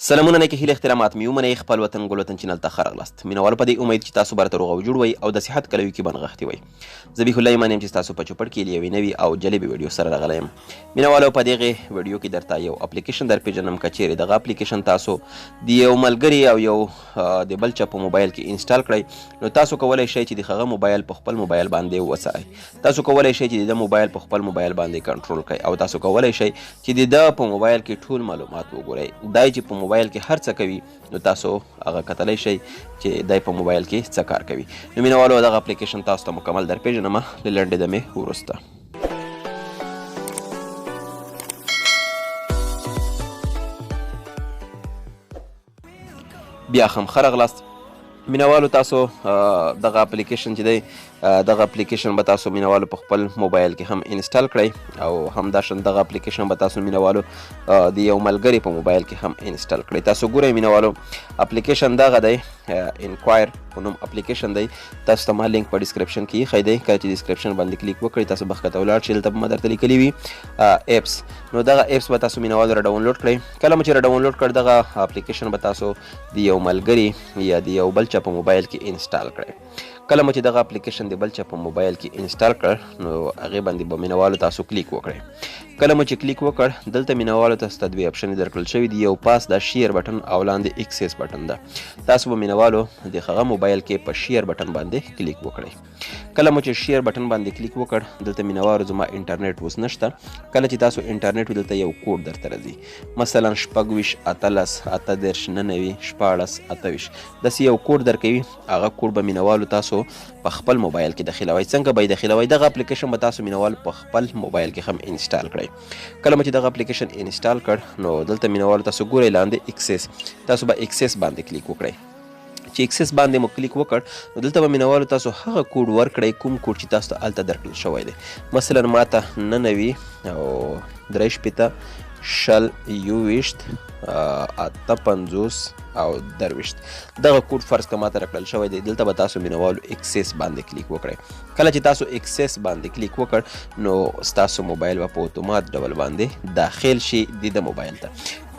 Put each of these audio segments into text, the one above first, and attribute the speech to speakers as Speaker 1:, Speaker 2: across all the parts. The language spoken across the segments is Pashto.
Speaker 1: سلامونه نیکې هیلې احترامات مې ومنئ خپل وطن ګل وطن چینل ته ښه راغلاست مینوالو په دې امید چې تاسو به راته روغ او جوړ وئ او د صحت کلوي کې بنغښتي وئ زه بیح الله ایمان یم چې ستاسو په چوپړ کې له یوې نوي او جالبې ویډیو سره راغلی یم مینوالو په دغې ویډیو کې درته یو اپلیکیشن در پیژنم که چیرې دغه اپلیکیشن تاسو د یو ملګري او یو د بل چا په موبایل کې انسټال کړئ نو تاسو کولی شئ چې د هغه موبایل په خپل موبایل باندې وڅارئ تاسو کولی شئ چې د موبایل په خپل موبایل باندې کنټرول کړئ او تاسو کولی شئ چې د ده په موبایل کې ټول معلومات وګورئ دا چې په موبایل کې هر څه کوي نو تاسو هغه کتلی شئ چې دی په موبایل کې څه کار کوي نو مینوالو دغه اپلیکیشن تاسو ته مکمل در پیژنم له لنډې دمې وروسته بیا هم ښه راغلاست مینوالو تاسو دغه اپلیکیشن چې دی دغه اپلیکیشن به تاسو مینوالو په خپل موبایل کې هم انسټال کړئ او همداشان دغه اپلیکیشن به تاسو مینوالو د یو ملګري په موبایل کې هم انسټال کړئ تاسو ګورئ مینوالو اپلیکیشن دغه دی انکوایر په نوم اپلیکیشن دی تاسو ته ما لینک په ډسکرپشن کې ایښی دی کله چې ډسکرپشن باندې کلیک وکړئ تاسو مخکې ته ولاړ شئ دلته به ما درته لیکلي وي ایپس نو دغه ایپس به تاسو مینوالو را ډاونلوډ کړئ کله مو چې را ډاونلوډ کړ دغه اپلیکیشن به تاسو د یو ملګري یا د یو بل چا په موبایل کې انسټال کړئ کله مو چې دغه اپلیکیشن د بل چا په موبایل کې انسټال کړ نو هغې باندې به مینوالو تاسو کلیک وکړئ کله مو چې کلیک وکړ دلته مینوالو تاسو ته دوې اپشنې درکړل شوي دي یو پاس دا شیر بټن او لاندې اکسس بټن ده تاسو به مینوالو د هغه موبایل کې په شیر بټن باندې کلیک وکړئ کله مو چې شیر بټن باندې کلیک وکړ دلته مینوالو زما انټرنیټ اوس نشته کله چې تاسو انټرنیټ دلته یو کوډ درته راځي مثلا 26 اتلس 38 99 14 28 داسې یو کوډ درکوي هغه کوډ به مینوالو تاسو په خپل موبایل کې داخلوئ څنګه به یې داخلوئ دغه اپلیکیشن به تاسو مینوال په خپل موبایل کې هم انسټال کړئ کله مو چې دغه اپلیکیشن انسټال کړ نو دلته مینوالو تاسو ګورئ لاندې اکسس تاسو به اکسس باندې کلیک وکړئ چې اکسس باندې مو کلیک وکړ نو دلته به مینوالو تاسو هغه کوډ ورکړئ کوم کوډ چې تاسو ته هلته درکړل شوی دی مثلا ماته 99 او 63 شل 28 58 او 23 دغه کوډ فرض که ماته راکړل شوی دی دلته به تاسو مینوالو اکسس باندې کلیک وکړئ کله چې تاسو اکسس باندې کلیک وکړ نو ستاسو موبایل به په اتومات ډول باندې داخل شي د موبایل ته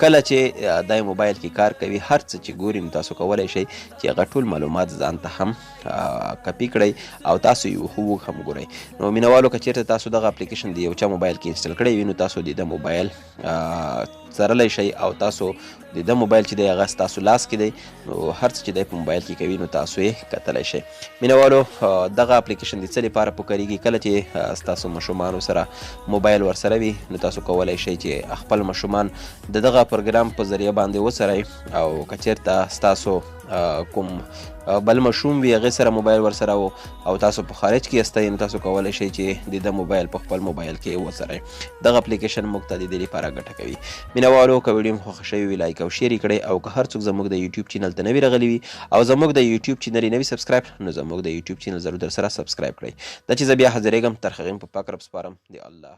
Speaker 1: کله چې دا موبایل کې کار کوي هر څه چې ګوري نو تاسو کولی شئ چې هغه ټول معلومات ځان ته هم کپي کړئ او تاسو یې هوږ هم ګورئ نو مینوالو که چېرته تاسو دغه اپلیکیشن د یو چا موبایل کې انسټال کړی وي نو تاسو د ده موبایل څارلی شئ او تاسو د ده موبایل چې دی هغه ستاسو لاس کې دی نو هر څه چې دی په موبایل کې کوي نو تاسو یې کتلی شئ مینوالو دغه اپلیکیشن د څه لپاره پکارېږي کله چې ستاسو ماشومانو سره موبایل ورسره وي نو تاسو کولی شئ چې خپل ماشومان د دغه پروګرام په ذریعه باندې وڅرئ او که چېرته ستاسو کوم بل ماشوم وي هغې سره موبایل ورسره او تاسو په خارج کې یاستئ نو تاسو کولی شئ چې د ده موبایل په خپل موبایل کې وڅرئ دغه اپلیکیشن موږ ته د دې لپاره ګټه کوي مینوالو که ویډیو مو خوښه شوې وي لایک او شیر یې کړئ او که هر څوک زموږ د یوټیوب چینل ته نوي راغلي وي او زموږ د یوټیوب چینل یې نوي سبسکرایب نو زموږ د یوټیوب چینل ضرور در سره سبسکرایب کړئ دا چې زه بیا حاضرېږم تر هغې په پاک رب سپارم د الله